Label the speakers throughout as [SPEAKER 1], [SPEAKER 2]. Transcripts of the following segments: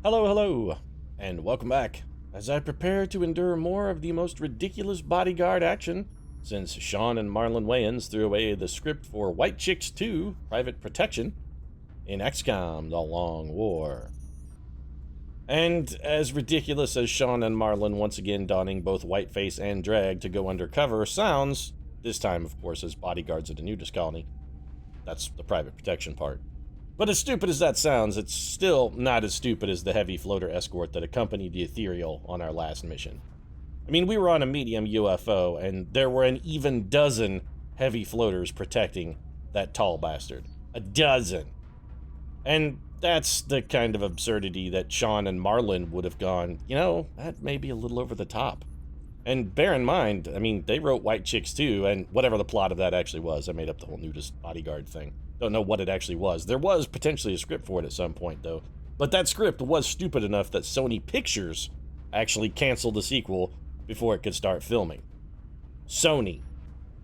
[SPEAKER 1] Hello, hello, and welcome back, as I prepare to endure more of the most ridiculous bodyguard action since Sean and Marlon Wayans threw away the script for White Chicks 2, Private Protection, in XCOM, The Long War. And as ridiculous as Sean and Marlon once again donning both whiteface and drag to go undercover sounds, this time, of course, as bodyguards at a nudist colony. That's the Private Protection part. But as stupid as that sounds, it's still not as stupid as the heavy floater escort that accompanied the Ethereal on our last mission. I mean, we were on a medium UFO, and there were an even dozen heavy floaters protecting that tall bastard. A dozen. And that's the kind of absurdity that Sean and Marlon would have gone, you know, that may be a little over the top. And bear in mind, I mean, they wrote White Chicks 2, and whatever the plot of that actually was, I made up the whole nudist bodyguard thing. Don't know what it actually was. There was potentially a script for it at some point, though. But that script was stupid enough that Sony Pictures actually canceled the sequel before it could start filming. Sony.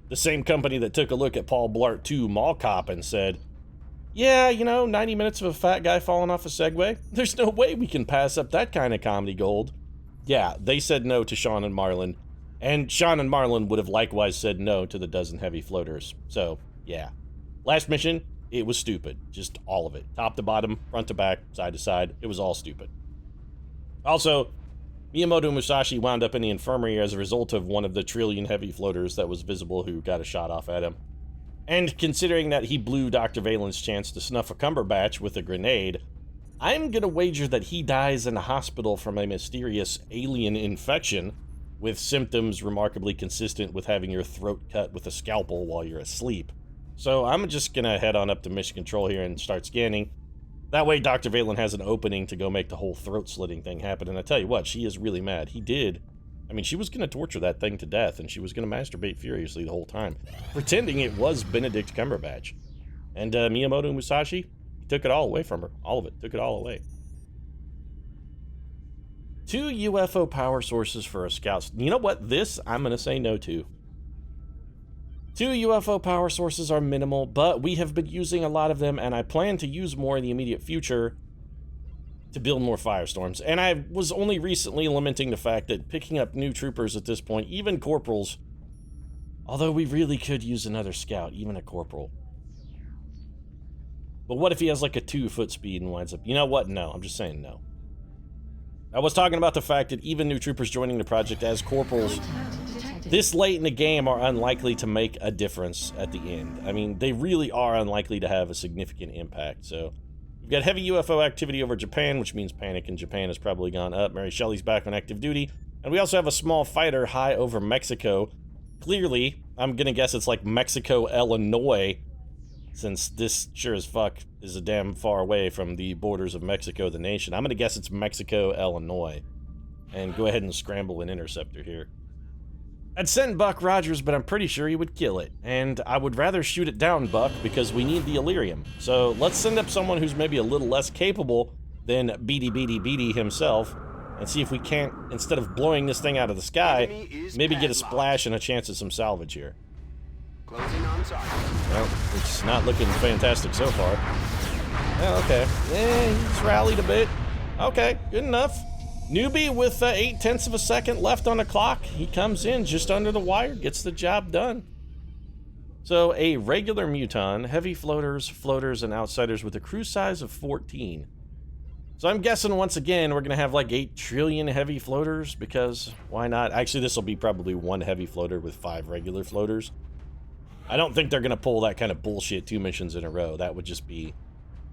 [SPEAKER 1] The same company that took a look at Paul Blart 2 Mall Cop and said, yeah, you know, 90 minutes of a fat guy falling off a Segway? There's no way we can pass up that kind of comedy gold. Yeah, they said no to Sean and Marlon, and Sean and Marlon would have likewise said no to the dozen heavy floaters. So, yeah. Last mission, it was stupid. Just all of it. Top to bottom, front to back, side to side. It was all stupid. Also, Miyamoto Musashi wound up in the infirmary as a result of one of the trillion heavy floaters that was visible who got a shot off at him. And considering that he blew Dr. Valen's chance to snuff a Cumberbatch with a grenade, I'm gonna wager that he dies in a hospital from a mysterious alien infection with symptoms remarkably consistent with having your throat cut with a scalpel while you're asleep. So I'm just gonna head on up to Mission Control here and start scanning. That way Dr. Valen has an opening to go make the whole throat slitting thing happen. And I tell you what, she is really mad. He did. I mean, she was gonna torture that thing to death, and she was gonna masturbate furiously the whole time, pretending it was Benedict Cumberbatch. And Miyamoto Musashi took it all away from her. All of it. Took it all away. 2 UFO power sources for a scout. You know what? This I'm gonna say no to. 2 UFO power sources are minimal, but we have been using a lot of them, and I plan to use more in the immediate future to build more firestorms. And I was only recently lamenting the fact that picking up new troopers at this point, even corporals, although we really could use another scout, even a corporal. But what if he has like a 2-foot speed and winds up... You know what? No, I'm just saying no. I was talking about the fact that even new troopers joining the project as corporals this late in the game are unlikely to make a difference at the end. I mean, they really are unlikely to have a significant impact. So we've got heavy UFO activity over Japan, which means panic in Japan has probably gone up. Mary Shelley's back on active duty. And we also have a small fighter high over Mexico. Clearly, I'm gonna guess it's like Mexico, Illinois, since this sure as fuck is a damn far away from the borders of Mexico, the nation. I'm gonna guess it's Mexico, Illinois. And go ahead and scramble an interceptor here. I'd send Buck Rogers, but I'm pretty sure he would kill it. And I would rather shoot it down, Buck, because we need the Illyrium. So let's send up someone who's maybe a little less capable than Beady himself, and see if we can't, instead of blowing this thing out of the sky, maybe get a splash and a chance at some salvage here.
[SPEAKER 2] Closing on target.
[SPEAKER 1] Well, it's not looking fantastic so far. Oh, okay. Yeah, he's rallied a bit. Okay, good enough. Newbie with 0.8 of a second left on the clock. He comes in just under the wire, gets the job done. So a regular Muton, heavy floaters, floaters, and outsiders with a crew size of 14. So I'm guessing once again we're gonna have like 8 trillion heavy floaters, because why not? Actually, this will be probably 1 heavy floater with 5 regular floaters. I don't think they're gonna pull that kind of bullshit 2 missions in a row. That would just be,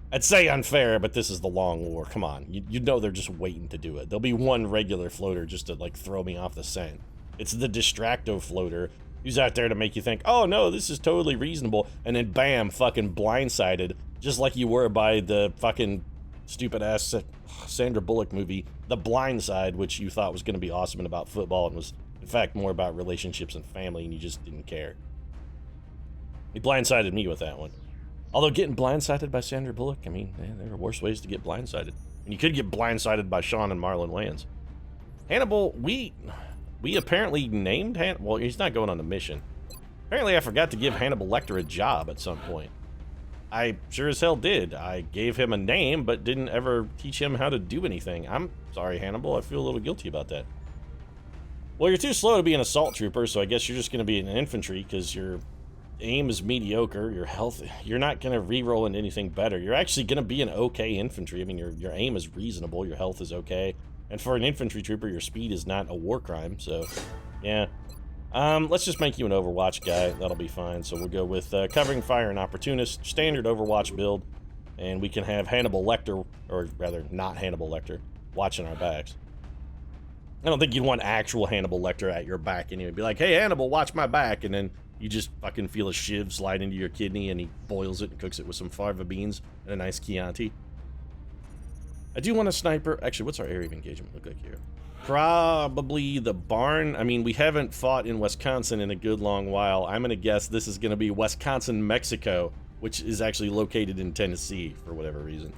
[SPEAKER 1] I'd say unfair, but this is the Long War. Come on, you know they're just waiting to do it. There'll be 1 regular floater just to like throw me off the scent. It's the Distracto floater who's out there to make you think, oh no, this is totally reasonable, and then bam, fucking blindsided, just like you were by the fucking stupid ass Sandra Bullock movie, The Blind Side, which you thought was going to be awesome and about football, and was in fact more about relationships and family, and you just didn't care. He blindsided me with that one. Although getting blindsided by Sandra Bullock, I mean, there are worse ways to get blindsided. And you could get blindsided by Sean and Marlon Wayans. Hannibal, we apparently named Hannibal. Well, he's not going on the mission. Apparently I forgot to give Hannibal Lecter a job at some point. I sure as hell did. I gave him a name, but didn't ever teach him how to do anything. I'm sorry, Hannibal. I feel a little guilty about that. Well, you're too slow to be an assault trooper, so I guess you're just going to be an infantry because your aim is mediocre. Your health, you're not going to re-roll into anything better. You're actually going to be an okay infantry. I mean, your aim is reasonable. Your health is okay. And for an infantry trooper, your speed is not a war crime, so yeah. Let's just make you an Overwatch guy. That'll be fine. So we'll go with covering fire and opportunist, standard Overwatch build, and we can have Hannibal Lecter, or rather not Hannibal Lecter, watching our backs. I don't think you'd want actual Hannibal Lecter at your back anyway. Be like, hey, Hannibal, watch my back, and then you just fucking feel a shiv slide into your kidney, and he boils it and cooks it with some fava beans and a nice Chianti. I do want a sniper. Actually, what's our area of engagement look like here? Probably the barn. I mean, we haven't fought in Wisconsin in a good long while. I'm going to guess this is going to be Wisconsin, Mexico, which is actually located in Tennessee for whatever reason.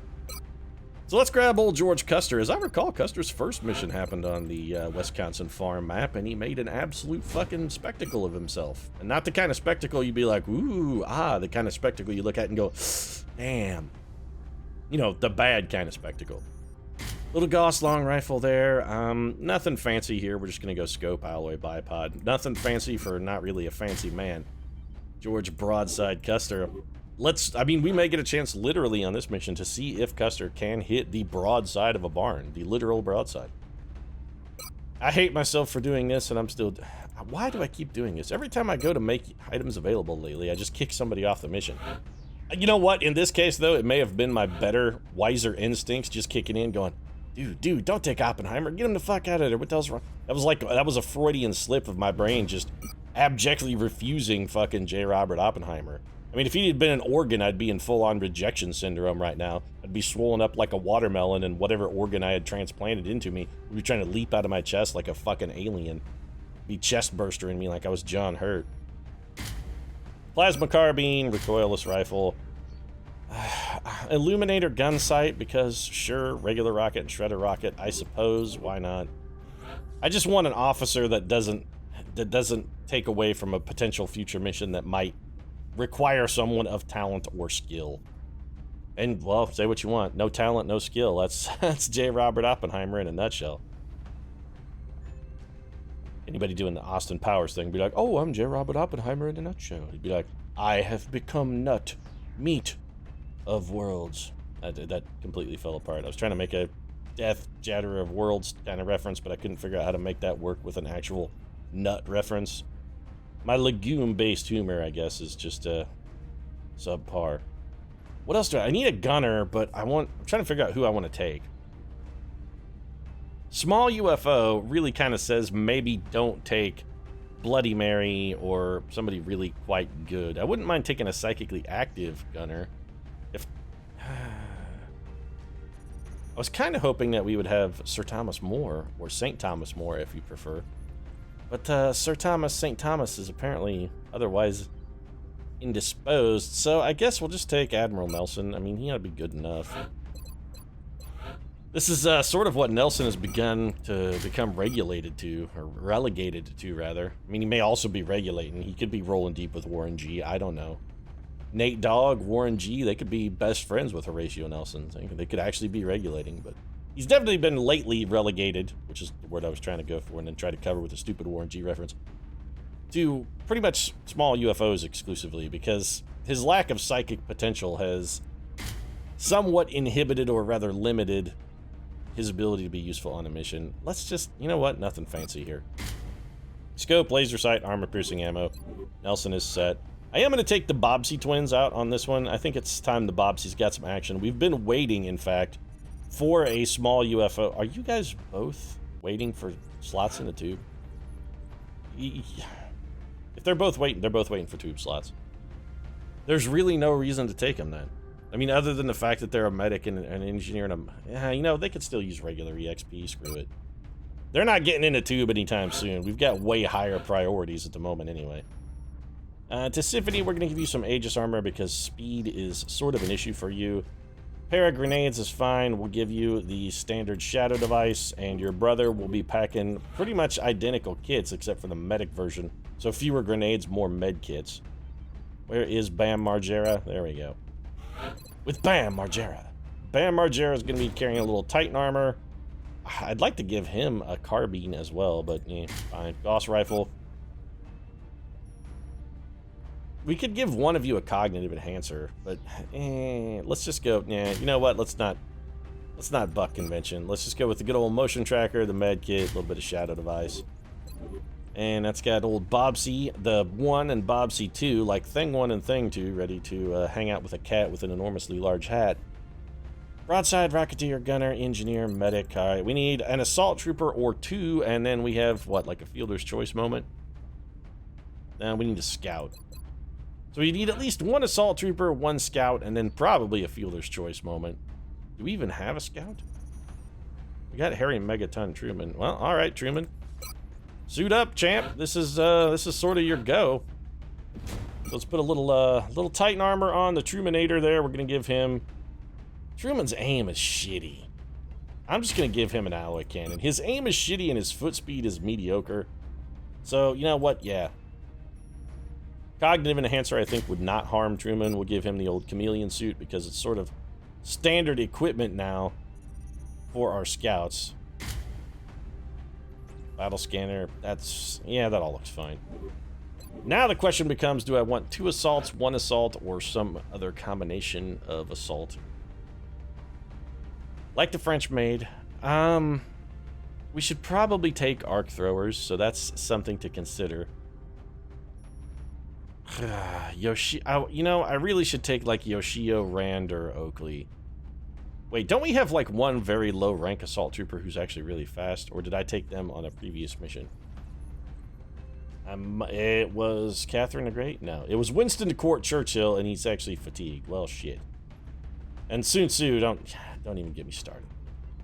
[SPEAKER 1] So let's grab old George Custer. As I recall, Custer's first mission happened on the Wisconsin farm map, and he made an absolute fucking spectacle of himself. And not the kind of spectacle you'd be like, ooh, the kind of spectacle you look at and go, damn. You know, the bad kind of spectacle. Little Gauss long rifle there. Nothing fancy here. We're just going to go scope alloy bipod. Nothing fancy for not really a fancy man. George Broadside Custer. I mean, we may get a chance literally on this mission to see if Custer can hit the broadside of a barn. The literal broadside. I hate myself for doing this, and I'm still... Why do I keep doing this? Every time I go to make items available lately, I just kick somebody off the mission. You know what? In this case, though, it may have been my better, wiser instincts just kicking in, going, dude, don't take Oppenheimer. Get him the fuck out of there. What the hell's wrong? That was a Freudian slip of my brain just abjectly refusing fucking J. Robert Oppenheimer. I mean, if he had been an organ, I'd be in full-on rejection syndrome right now. I'd be swollen up like a watermelon, and whatever organ I had transplanted into me would be trying to leap out of my chest like a fucking alien. Be chest burster in me like I was John Hurt. Plasma carbine, recoilless rifle. Illuminator gun sight, because sure, regular rocket and shredder rocket, I suppose, why not? I just want an officer that doesn't take away from a potential future mission that might require someone of talent or skill. And, well, say what you want. No talent, no skill. That's J. Robert Oppenheimer in a nutshell. Anybody doing the Austin Powers thing would be like, oh, I'm J. Robert Oppenheimer in a nutshell. He'd be like, I have become meat of worlds. That completely fell apart. I was trying to make a Death Jatter of Worlds kind of reference, but I couldn't figure out how to make that work with an actual nut reference. My legume-based humor, I guess, is just subpar. What else do I need? A gunner, but I'm trying to figure out who I want to take. Small UFO really kind of says maybe don't take Bloody Mary or somebody really quite good. I wouldn't mind taking a psychically active gunner. I was kind of hoping that we would have Sir Thomas More, or St. Thomas More if you prefer. But Sir Thomas St. Thomas is apparently otherwise indisposed, so I guess we'll just take Admiral Nelson. I mean, he ought to be good enough. This is sort of what Nelson has begun to become regulated to, or relegated to, rather. I mean, he may also be regulating. He could be rolling deep with Warren G. I don't know. Nate Dogg, Warren G., they could be best friends with Horatio Nelson. They could actually be regulating, but he's definitely been lately relegated, which is the word I was trying to go for and then try to cover with a stupid Warren G. reference, to pretty much small UFOs exclusively, because his lack of psychic potential has somewhat inhibited, or rather limited, his ability to be useful on a mission. Let's just, you know what, nothing fancy here. Scope, laser sight, armor-piercing ammo. Nelson is set. I am going to take the Bobbsey twins out on this one. I think it's time the Bobbseys got some action. We've been waiting, in fact, for a small UFO. Are you guys both waiting for slots in the tube? If they're both waiting for tube slots. There's really no reason to take them then. I mean, other than the fact that they're a medic and an engineer and you know, they could still use regular EXP, screw it. They're not getting in a tube anytime soon. We've got way higher priorities at the moment anyway. To Symphony, we're going to give you some Aegis armor because speed is sort of an issue for you. Pair of grenades is fine. We'll give you the standard shadow device, and your brother will be packing pretty much identical kits except for the medic version. So fewer grenades, more med kits. Where is Bam Margera? There we go. with Bam Margera. Bam Margera is going to be carrying a little Titan armor. I'd like to give him a carbine as well, but yeah, fine. Gauss rifle. We could give one of you a cognitive enhancer, but let's just go. Yeah, you know what? Let's not buck convention. Let's just go with the good old motion tracker, the med kit, a little bit of shadow device. And that's got old Bobsy, the 1 and Bobsy 2, like Thing 1 and Thing 2, ready to hang out with a cat with an enormously large hat. Broadside, Rocketeer, Gunner, Engineer, Medic. All right, we need an Assault Trooper or 2, and then we have, what, like a Fielder's Choice moment? Now we need a Scout. So we need at least 1 Assault Trooper, 1 Scout, and then probably a Fielder's Choice moment. Do we even have a Scout? We got Harry Megaton Truman. Well, all right, Truman. Suit up, champ. This is sort of your go. Let's put a little Titan armor on the Trumanator there. We're gonna give him. Truman's aim is shitty. I'm just gonna give him an alloy cannon. His aim is shitty and his foot speed is mediocre. So you know what? Yeah. Cognitive enhancer I think would not harm Truman. We'll give him the old chameleon suit because it's sort of standard equipment now for our scouts. Battle scanner, yeah, that all looks fine. Now the question becomes, do I want 2 assaults, 1 assault, or some other combination of assault? Like the French maid, we should probably take arc throwers, so that's something to consider. You know, I really should take like Yoshio, Rand, or Oakley. Wait, don't we have like 1 very low rank assault trooper who's actually really fast? Or did I take them on a previous mission? It was Catherine the Great? No, it was Winston de Court Churchill, and he's actually fatigued. Well, shit. And Sun Tzu, don't even get me started.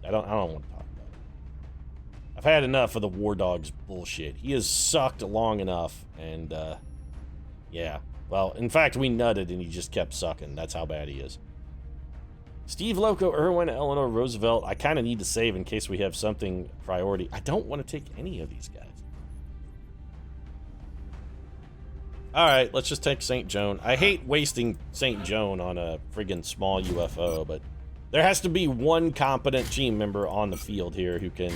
[SPEAKER 1] I don't want to talk about it. I've had enough of the War Dog's bullshit. He has sucked long enough, and yeah. Well, in fact, we nutted and he just kept sucking. That's how bad he is. Steve Loco, Irwin, Eleanor Roosevelt. I kind of need to save in case we have something priority. I don't want to take any of these guys. All right, let's just take St. Joan. I hate wasting St. Joan on a friggin' small UFO, but there has to be 1 competent team member on the field here who can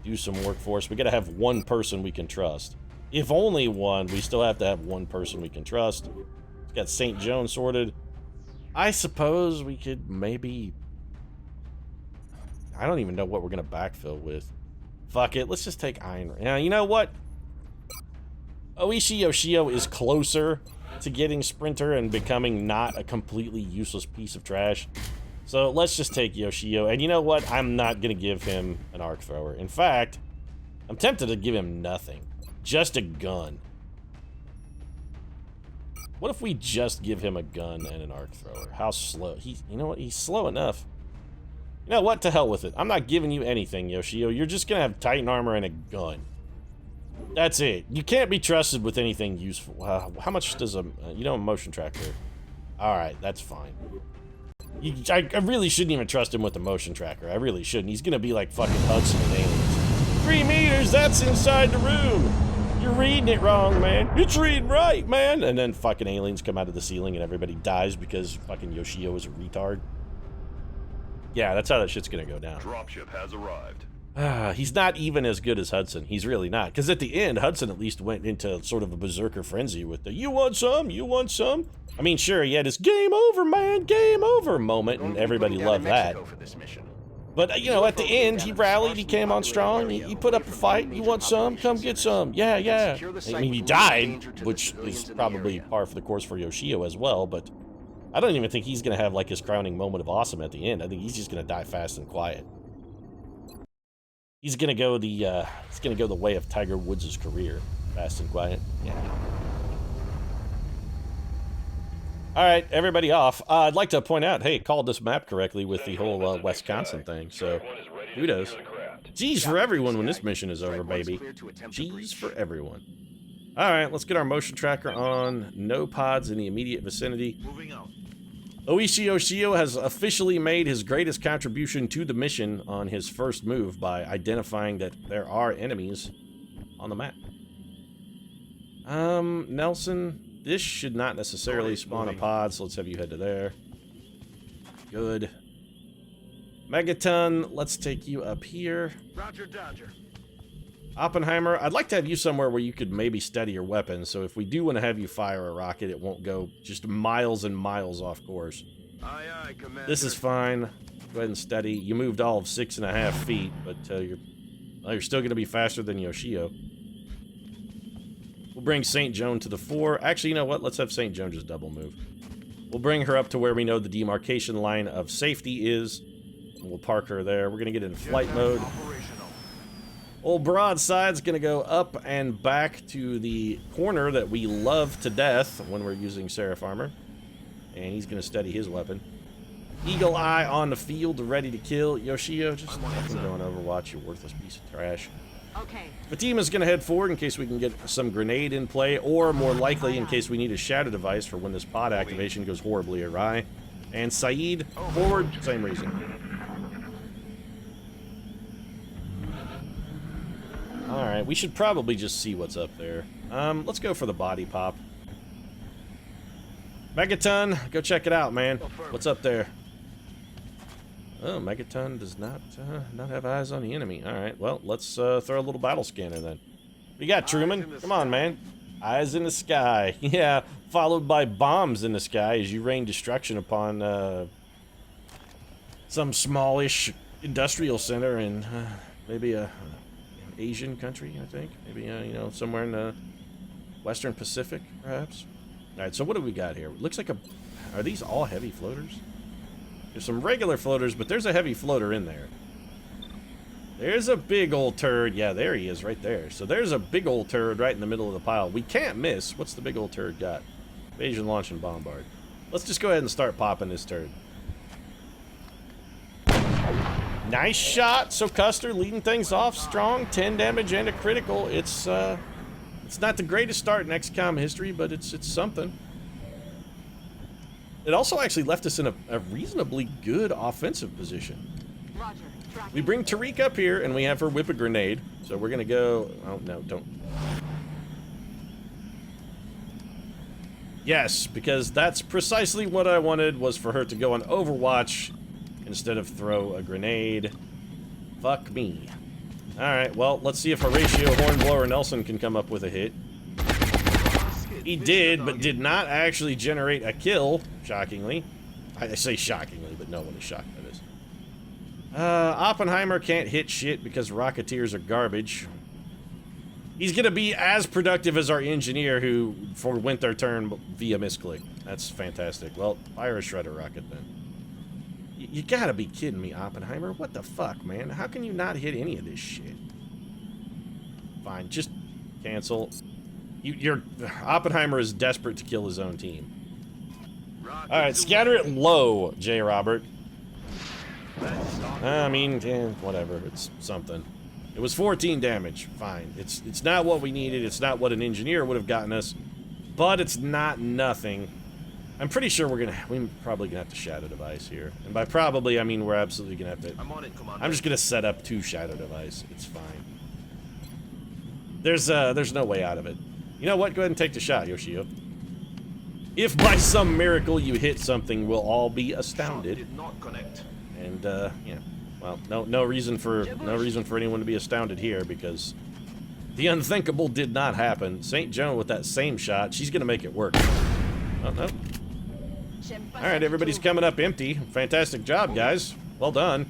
[SPEAKER 1] do some work for us. We got to have 1 person we can trust. If only 1, we still have to have 1 person we can trust. We've got St. Joan sorted. I suppose we could maybe... I don't even know what we're going to backfill with. Fuck it, let's just take Iron. Yeah, you know what? Oishi Yoshio is closer to getting Sprinter and becoming not a completely useless piece of trash. So let's just take Yoshio. And you know what? I'm not going to give him an arc thrower. In fact, I'm tempted to give him nothing. Just a gun. What if we just give him a gun and an arc thrower? How slow? You know what? He's slow enough. You know what? To hell with it. I'm not giving you anything, Yoshio. You're just gonna have Titan armor and a gun. That's it. You can't be trusted with anything useful. How much does a motion tracker? All right, that's fine. I really shouldn't even trust him with the motion tracker. I really shouldn't. He's gonna be like fucking Hudson and Aliens. 3 meters. That's inside the room. You're reading it wrong, man. It's reading right, man. And then fucking aliens come out of the ceiling and everybody dies because fucking Yoshio is a retard. Yeah, that's how that shit's gonna go down.
[SPEAKER 3] Dropship has arrived.
[SPEAKER 1] He's not even as good as Hudson. He's really not. Because at the end, Hudson at least went into sort of a berserker frenzy with the, you want some? You want some? I mean, sure, he had his game over, man, game over moment, and everybody loved that. But, you know, at the end, he rallied, he came on strong, he put up a fight. You want some? Come get some. Yeah, yeah. I mean, he died, which is probably par for the course for Yoshio as well, but I don't even think he's going to have, like, his crowning moment of awesome at the end. I think he's just going to die fast and quiet. He's going to go the way of Tiger Woods' career. Fast and quiet. Yeah. All right, everybody off. I'd like to point out, hey, called this map correctly with the whole Wisconsin thing, so kudos. G's for everyone when this mission is over, baby. G's for everyone. All right, let's get our motion tracker on. No pods in the immediate vicinity. Oishi Yoshio has officially made his greatest contribution to the mission on his first move by identifying that there are enemies on the map. Nelson... This should not necessarily spawn a pod, so let's have you head to there. Good. Megaton, let's take you up here.
[SPEAKER 2] Roger, Dodger.
[SPEAKER 1] Oppenheimer, I'd like to have you somewhere where you could maybe steady your weapon, so if we do want to have you fire a rocket, it won't go just miles and miles off course.
[SPEAKER 2] Aye, aye, Commander.
[SPEAKER 1] This is fine. Go ahead and steady. You moved all of 6.5 feet, but you're still going to be faster than Yoshio. We'll bring St. Joan to the fore. Actually, you know what? Let's have St. Joan just double move. We'll bring her up to where we know the demarcation line of safety is, and we'll park her there. We're going to get in flight mode. Old Broadside's going to go up and back to the corner that we love to death when we're using Seraph Armor. And he's going to steady his weapon. Eagle Eye on the field, ready to kill. Yoshio, just fucking go on Overwatch, you worthless piece of trash.
[SPEAKER 3] Okay.
[SPEAKER 1] Fatima's going to head forward in case we can get some grenade in play, or more likely in case we need a shadow device for when this pod activation goes horribly awry. And Saeed, forward, same reason. Alright, we should probably just see what's up there. Let's go for the body pop. Megaton, go check it out, man. What's up there? Oh, Megaton does not have eyes on the enemy. Alright, well, let's throw a little battle scanner then. What you got, Truman? Come on, man. Eyes in the sky. Yeah, followed by bombs in the sky as you rain destruction upon some smallish industrial center in maybe an Asian country, I think. Maybe, you know, somewhere in the Western Pacific, perhaps. Alright, so what do we got here? Looks like are these all heavy floaters? There's some regular floaters, but there's a heavy floater in there. There's a big old turd. Yeah, there he is right there. So there's a big old turd right in the middle of the pile. We can't miss. What's the big old turd got? Invasion, launch, and bombard. Let's just go ahead and start popping this turd. Nice shot. So Custer leading things off strong. 10 damage and a critical. It's not the greatest start in XCOM history, but it's something. It also actually left us in a reasonably good offensive position.
[SPEAKER 3] Roger.
[SPEAKER 1] We bring Tariq up here, and we have her whip a grenade. So we're going to go... Oh, no, don't. Yes, because that's precisely what I wanted, was for her to go on Overwatch instead of throw a grenade. Fuck me. Alright, well, let's see if Horatio Hornblower Nelson can come up with a hit. He did, but did not actually generate a kill, shockingly. I say shockingly, but no one is shocked by this. Oppenheimer can't hit shit because Rocketeers are garbage. He's going to be as productive as our engineer who forwent their turn via misclick. That's fantastic. Well, fire a Shredder rocket then. You gotta be kidding me, Oppenheimer. What the fuck, man? How can you not hit any of this shit? Fine, just cancel. Oppenheimer is desperate to kill his own team. Alright, scatter it low, J. Robert. I mean, whatever. It's something. It was 14 damage. Fine. It's not what we needed. It's not what an engineer would have gotten us. But it's not nothing. I'm pretty sure we're probably gonna have to shadow device here. And by probably, I mean we're absolutely gonna have to...
[SPEAKER 2] I'm on it, Commander.
[SPEAKER 1] I'm just gonna set up 2 shadow device. It's fine. There's no way out of it. You know what? Go ahead and take the shot, Yoshio. If by some miracle you hit something, we'll all be astounded.
[SPEAKER 2] Did not connect.
[SPEAKER 1] And yeah, well, no reason for anyone to be astounded here because the unthinkable did not happen. St. Joan with that same shot, she's gonna make it work. Oh no. All right, everybody's coming up empty. Fantastic job, guys. Well done.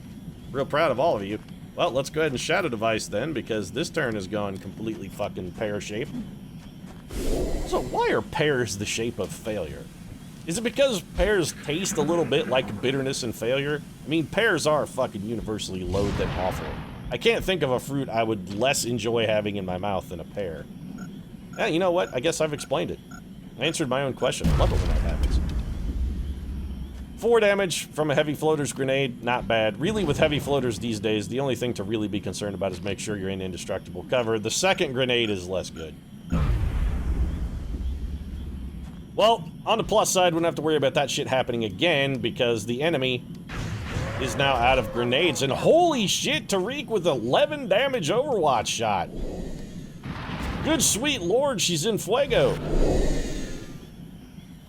[SPEAKER 1] Real proud of all of you. Well, let's go ahead and shadow device then because this turn has gone completely fucking pear-shaped. So why are pears the shape of failure? Is it because pears taste a little bit like bitterness and failure? I mean, pears are fucking universally loathed and awful. I can't think of a fruit I would less enjoy having in my mouth than a pear. Yeah, you know what? I guess I've explained it. I answered my own question. I love it when that happens. 4 damage from a heavy floater's grenade, not bad. Really, with heavy floaters these days, the only thing to really be concerned about is make sure you're in indestructible cover. The second grenade is less good. Well, on the plus side, we don't have to worry about that shit happening again because the enemy is now out of grenades. And holy shit, Tariq with 11 damage Overwatch shot. Good sweet lord, she's in fuego.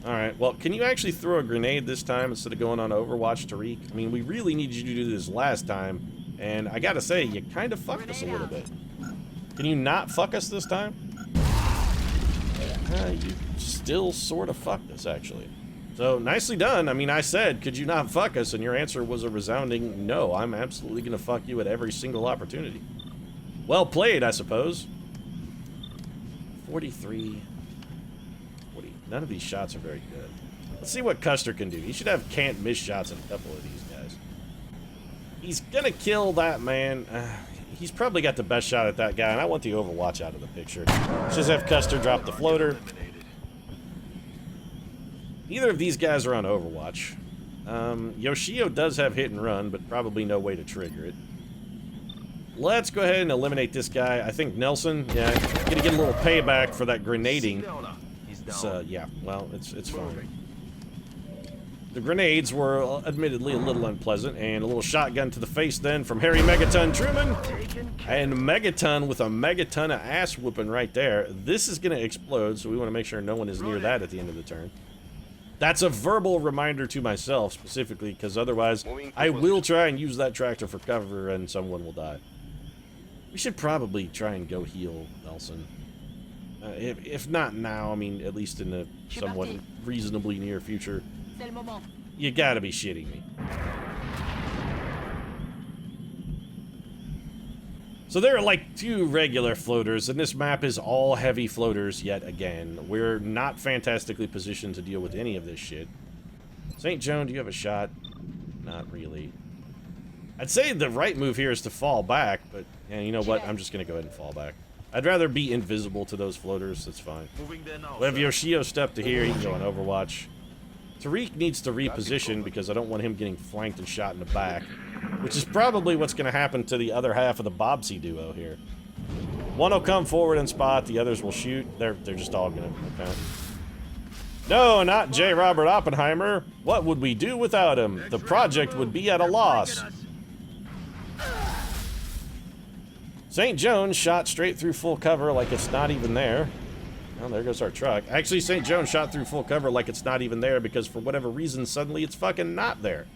[SPEAKER 1] Alright, well, can you actually throw a grenade this time instead of going on Overwatch, Tariq? I mean, we really needed you to do this last time, and I gotta say, you kind of fucked us a little bit. Can you not fuck us this time? You still sort of fucked us, actually. So, nicely done. I mean, I said, could you not fuck us? And your answer was a resounding no. I'm absolutely gonna fuck you at every single opportunity. Well played, I suppose. 43... None of these shots are very good. Let's see what Custer can do. He should have can't miss shots at a couple of these guys. He's gonna kill that man. He's probably got the best shot at that guy, and I want the Overwatch out of the picture. Let's just have Custer drop the floater. Neither of these guys are on Overwatch. Yoshio does have hit and run, but probably no way to trigger it. Let's go ahead and eliminate this guy. I think Nelson, yeah, gonna get a little payback for that grenading. Yeah, well, it's fine. The grenades were admittedly a little unpleasant, and a little shotgun to the face then from Harry Megaton Truman. And Megaton with a megaton of ass whooping right there. This is going to explode, so we want to make sure no one is near that at the end of the turn. That's a verbal reminder to myself, specifically, because otherwise I will try and use that tractor for cover and someone will die. We should probably try and go heal Nelson. If not now, I mean, at least in the somewhat reasonably near future. You gotta be shitting me. So there are like 2 regular floaters, and this map is all heavy floaters yet again. We're not fantastically positioned to deal with any of this shit. St. Joan, do you have a shot? Not really. I'd say the right move here is to fall back, but yeah, you know what? I'm just gonna go ahead and fall back. I'd rather be invisible to those floaters, that's fine. We'll have Yoshio step to here, he can go on Overwatch. Tariq needs to reposition because I don't want him getting flanked and shot in the back, which is probably what's going to happen to the other half of the Bobsy duo here. One will come forward and spot, the others will shoot. They're just all going to count. No, not J. Robert Oppenheimer. What would we do without him? The project would be at a loss. St. Jones shot straight through full cover like it's not even there. Oh, there goes our truck. Actually, St. Jones shot through full cover like it's not even there because for whatever reason, suddenly it's fucking not there.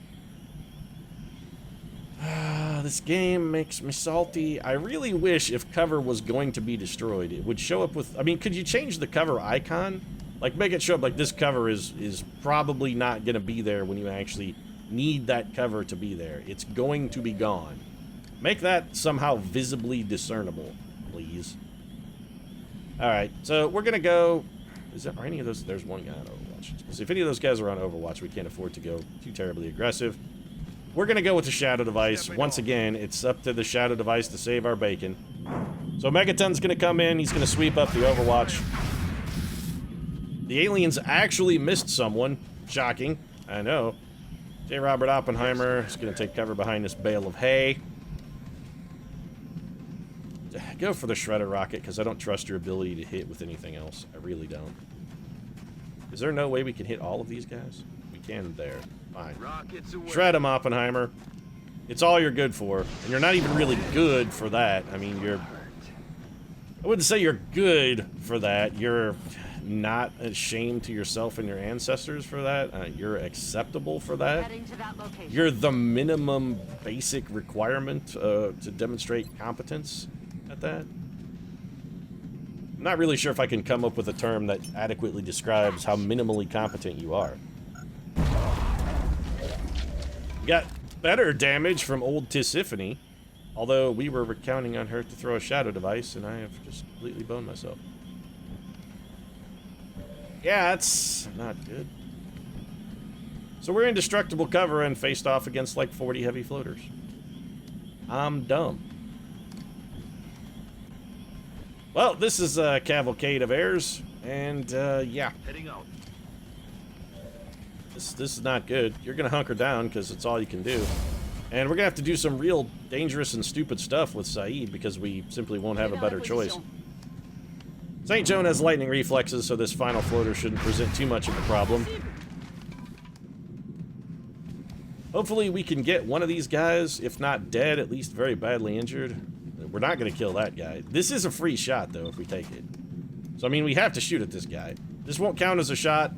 [SPEAKER 1] This game makes me salty. I really wish if cover was going to be destroyed, it would show up with... I mean, could you change the cover icon? Like, make it show up like this cover is probably not going to be there when you actually need that cover to be there. It's going to be gone. Make that somehow visibly discernible, please. Alright, so we're gonna go... Are any of those... There's one guy on Overwatch. So if any of those guys are on Overwatch, we can't afford to go too terribly aggressive. We're gonna go with the Shadow Device. Once again, it's up to the Shadow Device to save our bacon. So Megaton's gonna come in, he's gonna sweep up the Overwatch. The aliens actually missed someone. Shocking. I know. J. Robert Oppenheimer is gonna take cover behind this bale of hay. Go for the Shredder Rocket, because I don't trust your ability to hit with anything else. I really don't. Is there no way we can hit all of these guys? We can there. Fine. Shred him, Oppenheimer. It's all you're good for. And you're not even really good for that. I mean, you're... I wouldn't say you're good for that. You're not ashamed to yourself and your ancestors for that. You're acceptable for that. You're the minimum basic requirement to demonstrate competence at that. I'm not really sure if I can come up with a term that adequately describes how minimally competent you are. You got better damage from old Tisiphone, although we were counting on her to throw a Shadow Device, and I have just completely boned myself. Yeah, that's not good. So we're indestructible cover and faced off against like 40 heavy floaters. I'm dumb. Well, this is a cavalcade of errors, and yeah.
[SPEAKER 2] Heading out.
[SPEAKER 1] This is not good. You're gonna hunker down because it's all you can do. And we're gonna have to do some real dangerous and stupid stuff with Saeed because we simply won't have a better choice. St. Joan has lightning reflexes, so this final floater shouldn't present too much of a problem. Hopefully we can get one of these guys, if not dead, at least very badly injured. We're not going to kill that guy. This is a free shot, though, if we take it. So, I mean, we have to shoot at this guy. This won't count as a shot.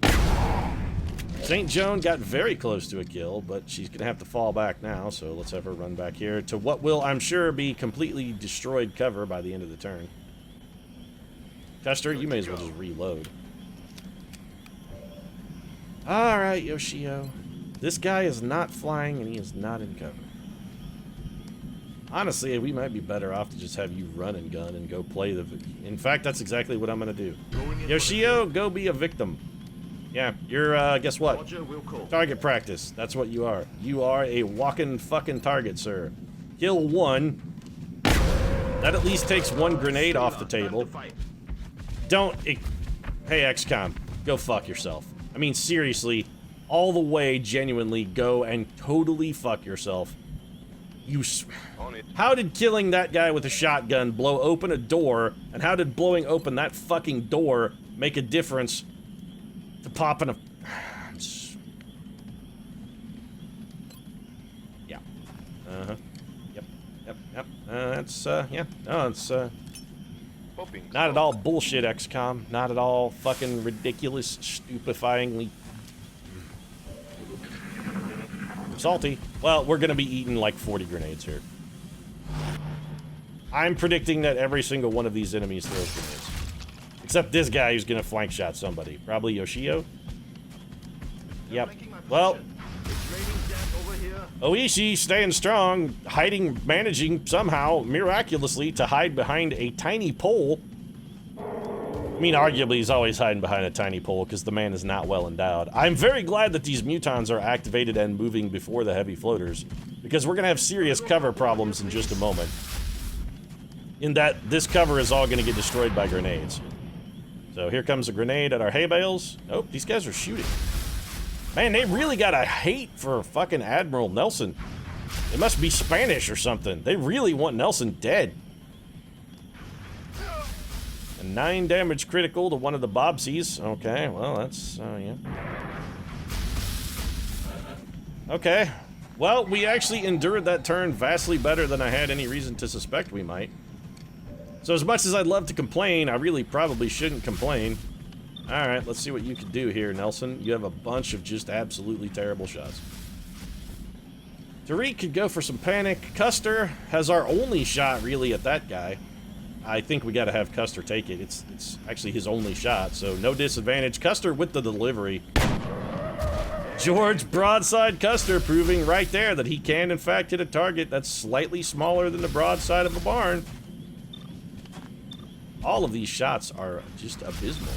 [SPEAKER 1] St. Joan got very close to a kill, but she's going to have to fall back now, so let's have her run back here to what will, I'm sure, be completely destroyed cover by the end of the turn. Custer, you may as well just reload. Alright, Yoshio. This guy is not flying, and he is not in cover. Honestly, we might be better off to just have you run and gun and go play the... In fact, that's exactly what I'm going to do. Yoshio, go be a victim. Yeah, you're, guess what? Target practice. That's what you are. You are a walking fucking target, sir. Kill one. That at least takes one grenade off the table. Don't... Hey, XCOM, go fuck yourself. I mean, seriously, all the way, genuinely, go and totally fuck yourself. How did killing that guy with a shotgun blow open a door, and how did blowing open that fucking door make a difference to popping a... Yeah. Uh-huh. Yep. That's, yeah. No, it's, not at all bullshit, XCOM. Not at all fucking ridiculous, stupefyingly... salty. Well, we're gonna be eating like 40 grenades here. I'm predicting that every single one of these enemies throws grenades. Except this guy who's gonna flank shot somebody. Probably Yoshio. Yep. Well, Oishi staying strong, managing somehow, miraculously, to hide behind a tiny pole. I mean, arguably, he's always hiding behind a tiny pole because the man is not well endowed. I'm very glad that these mutons are activated and moving before the heavy floaters, because we're going to have serious cover problems in just a moment. In that, this cover is all going to get destroyed by grenades. So here comes a grenade at our hay bales. Nope, these guys are shooting. Man, they really got a hate for fucking Admiral Nelson. It must be Spanish or something. They really want Nelson dead. A 9 damage critical to one of the Bobsies. Okay, well, that's, yeah. Okay. Well, we actually endured that turn vastly better than I had any reason to suspect we might. So as much as I'd love to complain, I really probably shouldn't complain. Alright, let's see what you can do here, Nelson. You have a bunch of just absolutely terrible shots. Tariq could go for some panic. Custer has our only shot, really, at that guy. I think we gotta have Custer take it. It's actually his only shot, so no disadvantage. Custer with the delivery. George Broadside Custer proving right there that he can, in fact, hit a target that's slightly smaller than the broadside of a barn. All of these shots are just abysmal.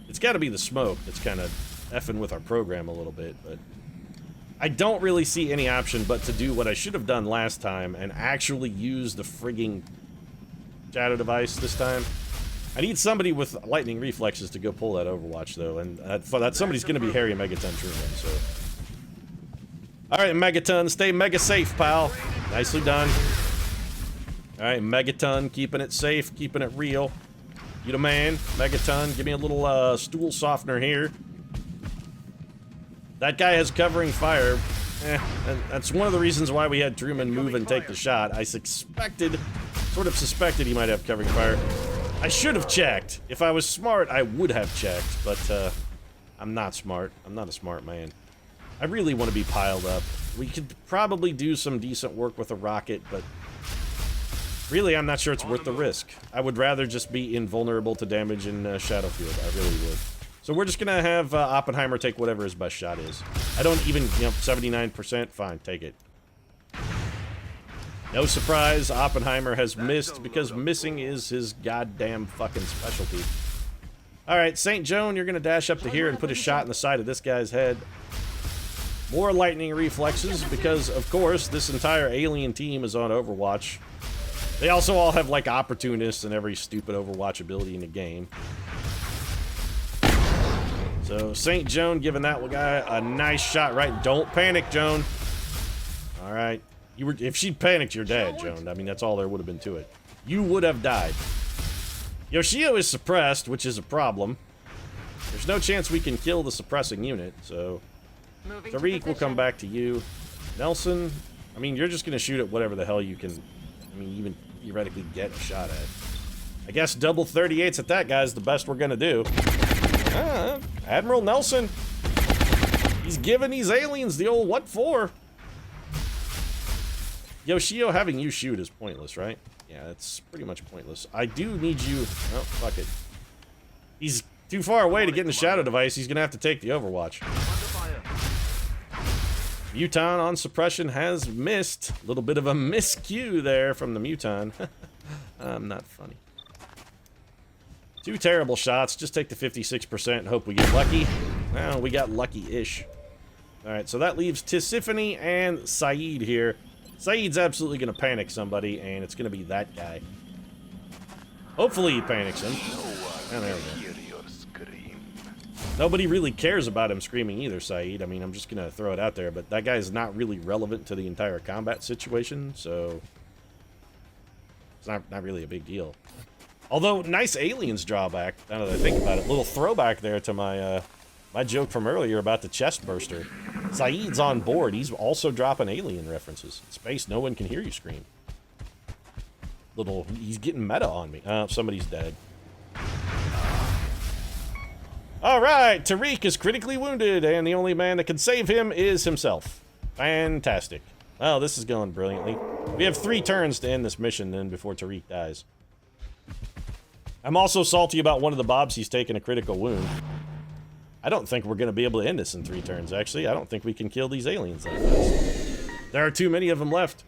[SPEAKER 1] It's gotta be the smoke that's kind of effing with our program a little bit, but... I don't really see any option but to do what I should have done last time and actually use the frigging shadow device this time. I need somebody with lightning reflexes to go pull that Overwatch, though, and for that somebody's going to be Harry Megaton Truman, so... Alright, Megaton, stay mega safe, pal. Nicely done. Alright, Megaton, keeping it safe, keeping it real. You the man, Megaton, give me a little stool softener here. That guy has covering fire. And that's one of the reasons why we had Truman move and take the shot. I sort of suspected he might have covering fire. I should have checked. If I was smart, I would have checked, but I'm not smart. I'm not a smart man. I really want to be piled up. We could probably do some decent work with a rocket, but really, I'm not sure it's worth the risk. I would rather just be invulnerable to damage in Shadowfield. I really would. So we're just gonna have Oppenheimer take whatever his best shot is. I don't even, 79%, fine, take it. No surprise, Oppenheimer has missed because missing is his goddamn fucking specialty. Alright, St. Joan, you're gonna dash up to here and put a shot in the side of this guy's head. More lightning reflexes because, of course, this entire alien team is on Overwatch. They also all have, like, opportunists and every stupid Overwatch ability in the game. So, St. Joan giving that guy a nice shot, right? Don't panic, Joan. Alright. If she'd panicked, you're dead, Joan. I mean, that's all there would have been to it. You would have died. Yoshio is suppressed, which is a problem. There's no chance we can kill the suppressing unit, so... Tariq will come back to you. Nelson, I mean, you're just gonna shoot at whatever the hell you can, I mean, even theoretically get a shot at. I guess double 38s at that, guys, the best we're gonna do. Admiral Nelson. He's giving these aliens the old what for? Yoshio, having you shoot is pointless, right? Yeah, it's pretty much pointless. I do need you... Oh, fuck it. He's too far away to get in the shadow device. He's gonna have to take the Overwatch. Muton on suppression has missed. A little bit of a miscue there from the Muton. Not funny. 2 terrible shots. Just take the 56% and hope we get lucky. Well, we got lucky-ish. Alright, so that leaves Tisiphone and Saeed here. Saeed's absolutely going to panic somebody, and it's going to be that guy. Hopefully he panics him. Oh, there we go. Nobody really cares about him screaming either, Saeed. I mean, I'm just going to throw it out there, but that guy is not really relevant to the entire combat situation, so... It's not really a big deal. Although, nice aliens drawback, now that I think about it. Little throwback there to my, my joke from earlier about the chest burster. Saeed's on board. He's also dropping alien references. In space, no one can hear you scream. He's getting meta on me. Somebody's dead. Alright, Tariq is critically wounded, and the only man that can save him is himself. Fantastic. Well, this is going brilliantly. We have 3 turns to end this mission then before Tariq dies. I'm also salty about one of the Bobs. He's taken a critical wound. I don't think we're going to be able to end this in 3 turns, actually. I don't think we can kill these aliens that fast. There are too many of them left.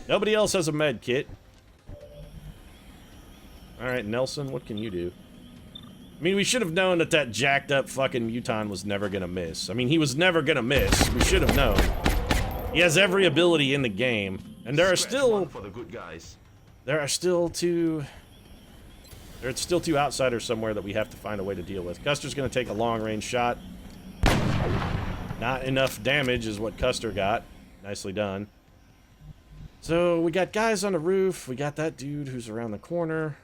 [SPEAKER 1] Nobody else has a med kit. Alright, Nelson, what can you do? I mean, we should have known that that jacked up fucking Muton was never going to miss. I mean, he was never going to miss. We should have known. He has every ability in the game. And there are still...
[SPEAKER 2] for the good guys.
[SPEAKER 1] There are still 2... There's still 2 outsiders somewhere that we have to find a way to deal with. Custer's going to take a long-range shot. Not enough damage is what Custer got. Nicely done. So, we got guys on the roof. We got that dude who's around the corner.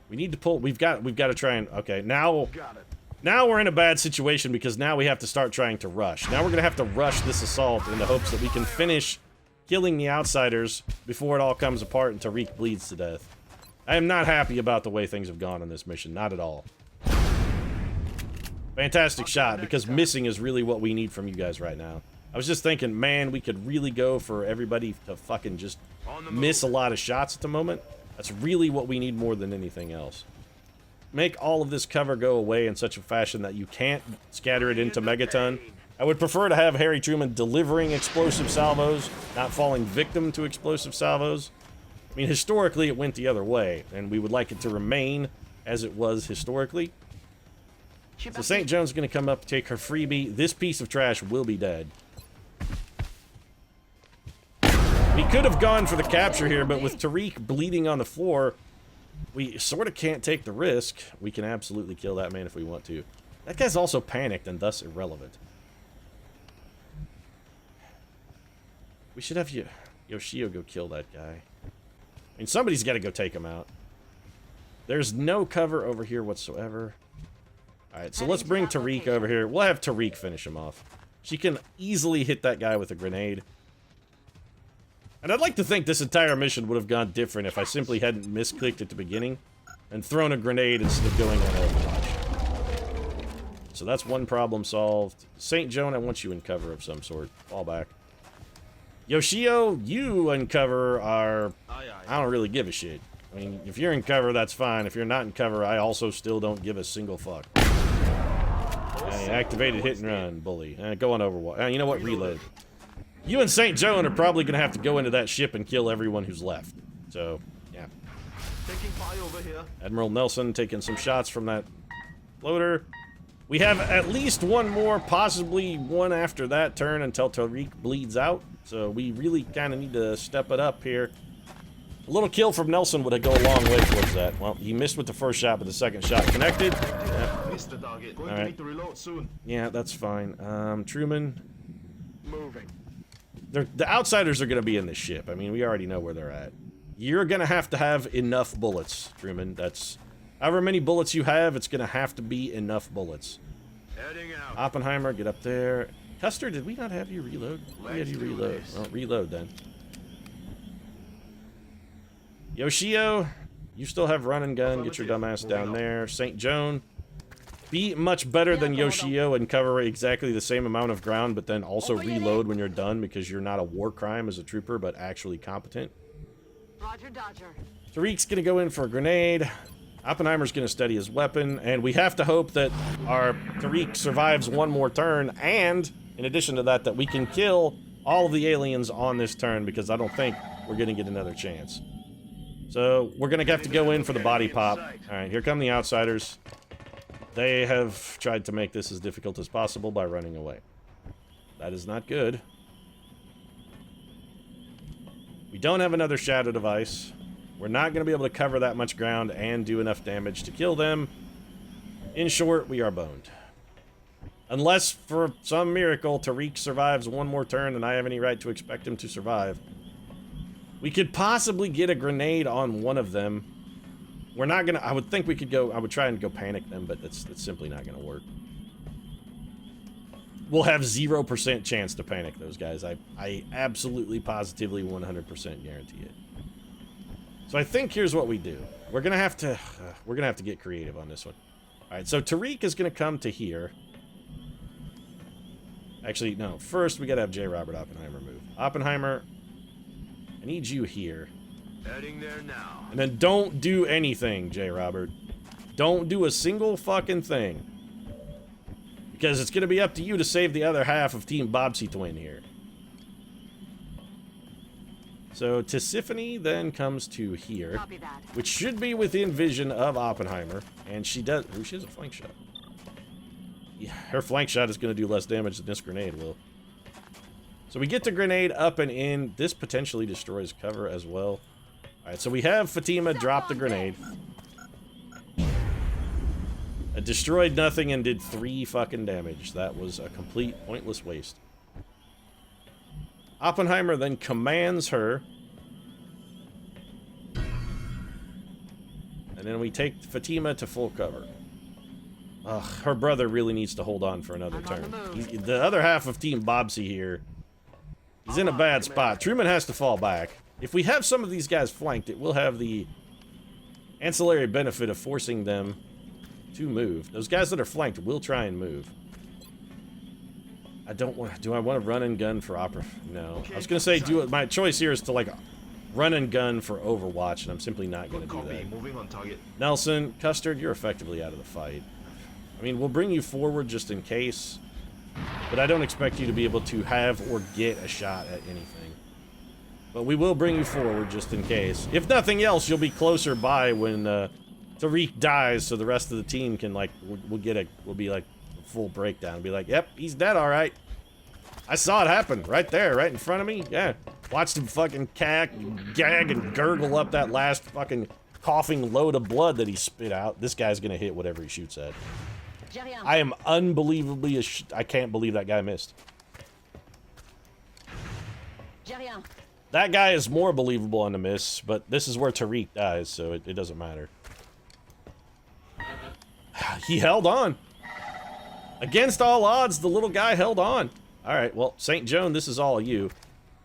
[SPEAKER 1] We need to pull... We've got to try and... Okay, now we're in a bad situation because now we have to start trying to rush. Now we're going to have to rush this assault in the hopes that we can finish killing the outsiders before it all comes apart and Tariq bleeds to death. I am not happy about the way things have gone on this mission. Not at all. Fantastic shot, because missing is really what we need from you guys right now. I was just thinking, man, we could really go for everybody to fucking just miss a lot of shots at the moment. That's really what we need more than anything else. Make all of this cover go away in such a fashion that you can't scatter it into Megaton. I would prefer to have Harry Truman delivering explosive salvos, not falling victim to explosive salvos. I mean, historically, it went the other way, and we would like it to remain as it was historically. So St. John's going to come up, take her freebie. This piece of trash will be dead. We could have gone for the capture here, but with Tariq bleeding on the floor, we sort of can't take the risk. We can absolutely kill that man if we want to. That guy's also panicked and thus irrelevant. We should have Yoshio go kill that guy. I mean, somebody's got to go take him out. There's no cover over here whatsoever. Alright, so let's bring Tariq over here. We'll have Tariq finish him off. She can easily hit that guy with a grenade. And I'd like to think this entire mission would have gone different if I simply hadn't misclicked at the beginning and thrown a grenade instead of going on Overwatch. So that's one problem solved. St. Joan, I want you in cover of some sort. Fall back. Yoshio, you uncover our... I don't really give a shit. I mean, if you're in cover, that's fine. If you're not in cover, I also still don't give a single fuck. Activated hit and run, bully. Go on Overwatch. You know what? Reload. You and St. Joan are probably going to have to go into that ship and kill everyone who's left. So, yeah.
[SPEAKER 2] Taking fire over here.
[SPEAKER 1] Admiral Nelson taking some shots from that floater. We have at least one more, possibly one after that turn until Tariq bleeds out. So we really kind of need to step it up here. A little kill from Nelson would go a long way towards that. Well, he missed with the first shot, but the second shot connected. Yeah.
[SPEAKER 2] Missed the target. Going to need to reload soon.
[SPEAKER 1] Yeah, that's fine. Truman.
[SPEAKER 2] Moving.
[SPEAKER 1] The outsiders are going to be in this ship. I mean, we already know where they're at. You're going to have enough bullets, Truman. That's... However many bullets you have, it's going to have to be enough bullets.
[SPEAKER 2] Heading out.
[SPEAKER 1] Oppenheimer, get up there. Custer, did we not have you reload? We had you reload. Well, reload then. Yoshio, you still have run and gun. Get your dumbass down there. St. Joan, be much better than Yoshio and cover exactly the same amount of ground, but then also reload when you're done because you're not a war crime as a trooper, but actually competent.
[SPEAKER 3] Roger, Dodger.
[SPEAKER 1] Tariq's gonna go in for a grenade. Oppenheimer's gonna steady his weapon, and we have to hope that our Tariq survives one more turn, and in addition to that, that we can kill all of the aliens on this turn, because I don't think we're gonna get another chance. So we're gonna have to go in for the body pop. Alright, here come the outsiders. They have tried to make this as difficult as possible by running away. That is not good. We don't have another shadow device. We're not going to be able to cover that much ground and do enough damage to kill them. In short, we are boned. Unless, for some miracle, Tariq survives one more turn and I have any right to expect him to survive. We could possibly get a grenade on one of them. We're not going to... I would think we could go... I would try and go panic them, but that's simply not going to work. We'll have 0% chance to panic those guys. I absolutely, positively, 100% guarantee it. So I think here's what we do. We're gonna have to get creative on this one. All right, so Tariq is gonna come to here. Actually, no. First, we gotta have J. Robert Oppenheimer move. Oppenheimer, I need you here.
[SPEAKER 2] Heading there now.
[SPEAKER 1] And then don't do anything, J. Robert. Don't do a single fucking thing. Because it's gonna be up to you to save the other half of Team Bobsy Twin here. So Tisiphone then comes to here, which should be within vision of Oppenheimer, and she does. Ooh, she has a flank shot. Yeah, her flank shot is going to do less damage than this grenade will. So we get the grenade up and in. This potentially destroys cover as well. All right, so we have Fatima drop the grenade. It destroyed nothing and did 3 fucking damage. That was a complete pointless waste. Oppenheimer then commands her. And then we take Fatima to full cover. Ugh, her brother really needs to hold on for another turn. The other half of Team Bobsy here, he's in a bad spot. Truman has to fall back. If we have some of these guys flanked, it will have the ancillary benefit of forcing them to move. Those guys that are flanked will try and move. I don't want. Do I want to run and gun for Opera? No. I was gonna say, my choice here is to like run and gun for Overwatch, and I'm simply not gonna do that.
[SPEAKER 2] Moving on target.
[SPEAKER 1] Nelson, Custard, you're effectively out of the fight. I mean, we'll bring you forward just in case, but I don't expect you to be able to have or get a shot at anything. But we will bring you forward just in case. If nothing else, you'll be closer by when Tariq dies, so the rest of the team can like we'll be like full breakdown. Be like, yep, he's dead, all right. I saw it happen right there, right in front of me. Yeah, watched him fucking gag and gurgle up that last fucking coughing load of blood that he spit out. This guy's gonna hit whatever he shoots at. I am unbelievably I can't believe that guy missed. That guy is more believable on the miss, but this is where Tariq dies, so it doesn't matter. He held on. Against all odds, the little guy held on. Alright, well, St. Joan, this is all you.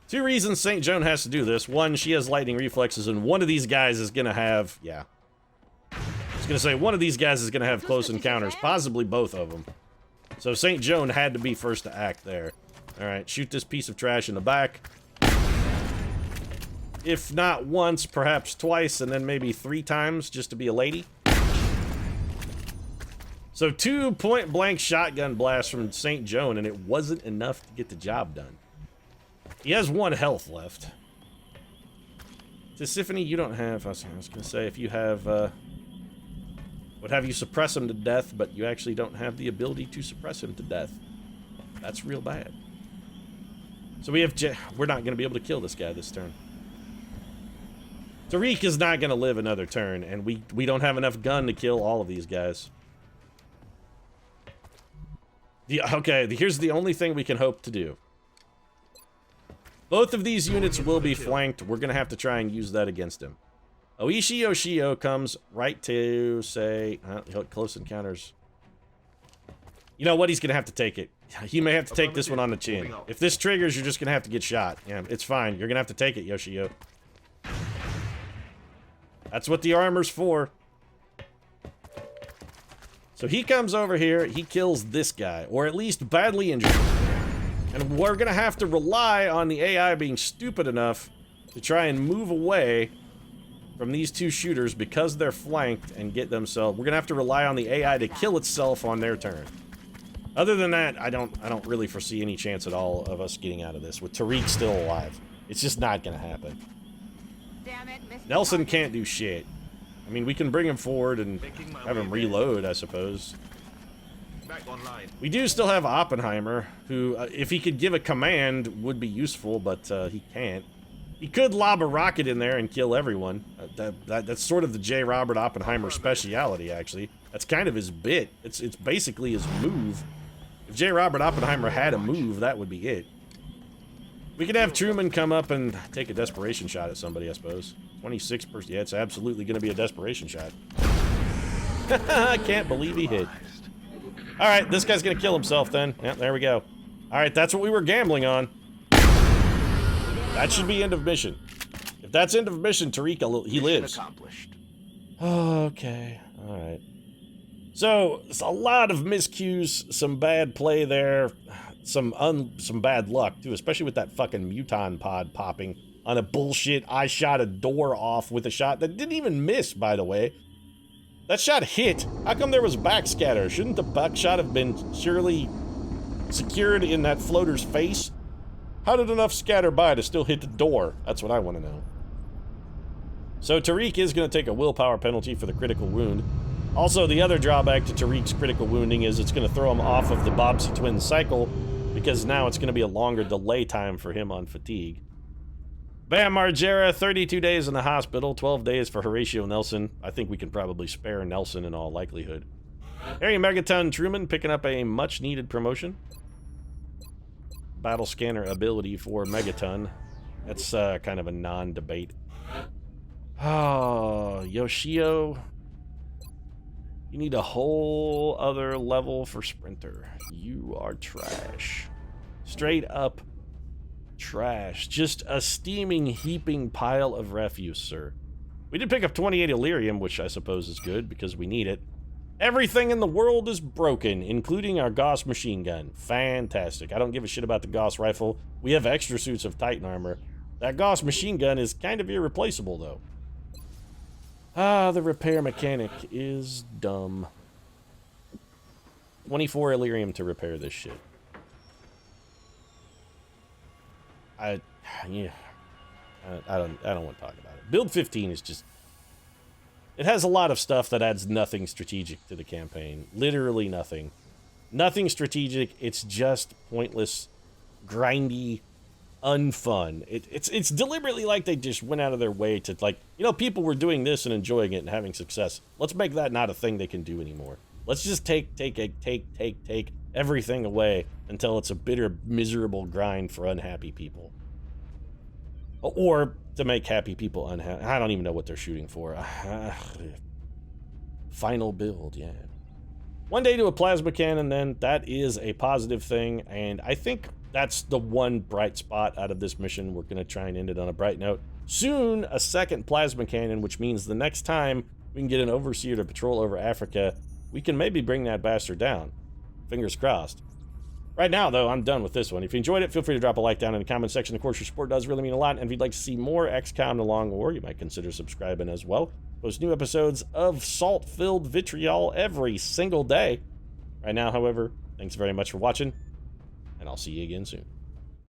[SPEAKER 1] 2 reasons St. Joan has to do this. 1, she has lightning reflexes, and one of these guys is gonna have... Yeah. I was gonna say, one of these guys is gonna have close encounters. Possibly both of them. So St. Joan had to be first to act there. Alright, shoot this piece of trash in the back. If not once, perhaps twice, and then maybe 3 times, just to be a lady. So 2 point-blank shotgun blasts from St. Joan, and it wasn't enough to get the job done. He has 1 health left. Tisiphone, you don't have... I was going to say, if you have... would have you suppress him to death, but you actually don't have the ability to suppress him to death. That's real bad. So we have... We're not going to be able to kill this guy this turn. Tariq is not going to live another turn, and we don't have enough gun to kill all of these guys. Okay, here's the only thing we can hope to do. Both of these units will be flanked. We're going to have to try and use that against him. Oishi Yoshio comes right to say... close encounters. You know what? He's going to have to take it. He may have to take this one on the chin. If this triggers, you're just going to have to get shot. Yeah, it's fine. You're going to have to take it, Yoshio. That's what the armor's for. So he comes over here, he kills this guy, or at least badly injured him. And we're gonna have to rely on the AI being stupid enough to try and move away from these two shooters because they're flanked and get themselves. We're gonna have to rely on the AI to kill itself on their turn. Other than that, I don't really foresee any chance at all of us getting out of this with Tariq still alive. It's just not gonna happen.
[SPEAKER 3] Damn it, Mr.
[SPEAKER 1] Nelson can't do shit. I mean, we can bring him forward and have him reload, I suppose.
[SPEAKER 2] Back online.
[SPEAKER 1] We do still have Oppenheimer, who, if he could give a command, would be useful, but he can't. He could lob a rocket in there and kill everyone. That's sort of the J. Robert Oppenheimer speciality, actually. That's kind of his bit. It's basically his move. If J. Robert Oppenheimer had a move, that would be it. We could have Truman come up and take a desperation shot at somebody, I suppose. 26%. Yeah, it's absolutely going to be a desperation shot. I can't believe he hit. All right, this guy's going to kill himself then. Yeah, there we go. All right, that's what we were gambling on. That should be end of mission. If that's end of mission, Tariq, he lives.
[SPEAKER 2] Accomplished.
[SPEAKER 1] Okay, all right. So, it's a lot of miscues, some bad play there, some bad luck, too, especially with that fucking muton pod popping on a bullshit, I shot a door off with a shot that didn't even miss, by the way. That shot hit. How come there was backscatter? Shouldn't the buckshot have been surely secured in that floater's face? How did enough scatter by to still hit the door? That's what I want to know. So Tariq is going to take a willpower penalty for the critical wound. Also, the other drawback to Tariq's critical wounding is it's going to throw him off of the Bobbsey twin cycle, because now it's going to be a longer delay time for him on fatigue. Bam Margera, 32 days in the hospital, 12 days for Horatio Nelson. I think we can probably spare Nelson in all likelihood. Harry Megaton Truman picking up a much-needed promotion. Battle scanner ability for Megaton. That's kind of a non-debate. Oh, Yoshio. You need a whole other level for Sprinter. You are trash. Straight up trash. Just a steaming, heaping pile of refuse, sir. We did pick up 28 Illyrium, which I suppose is good because we need it. Everything in the world is broken, including our Gauss machine gun. Fantastic. I don't give a shit about the Gauss rifle. We have extra suits of Titan armor. That Gauss machine gun is kind of irreplaceable, though. Ah, the repair mechanic is dumb. 24 Illyrium to repair this shit. I don't want to talk about it. Build 15 is just... It has a lot of stuff that adds nothing strategic to the campaign. Literally nothing. Nothing strategic. It's just pointless, grindy, unfun. It's deliberately like they just went out of their way to, like, you know, people were doing this and enjoying it and having success. Let's make that not a thing they can do anymore. Let's just take everything away until it's a bitter, miserable grind for unhappy people. Or to make happy people unhappy. I don't even know what they're shooting for. Final build, yeah. 1 day to a plasma cannon, then. That is a positive thing, and I think that's the one bright spot out of this mission. We're going to try and end it on a bright note. Soon, a second plasma cannon, which means the next time we can get an overseer to patrol over Africa, we can maybe bring that bastard down. Fingers crossed. Right now, though, I'm done with this one. If you enjoyed it, feel free to drop a like down in the comment section. Of course, your support does really mean a lot. And if you'd like to see more XCOM The Long War, you might consider subscribing as well. Post new episodes of salt-filled vitriol every single day. Right now, however, thanks very much for watching, and I'll see you again soon.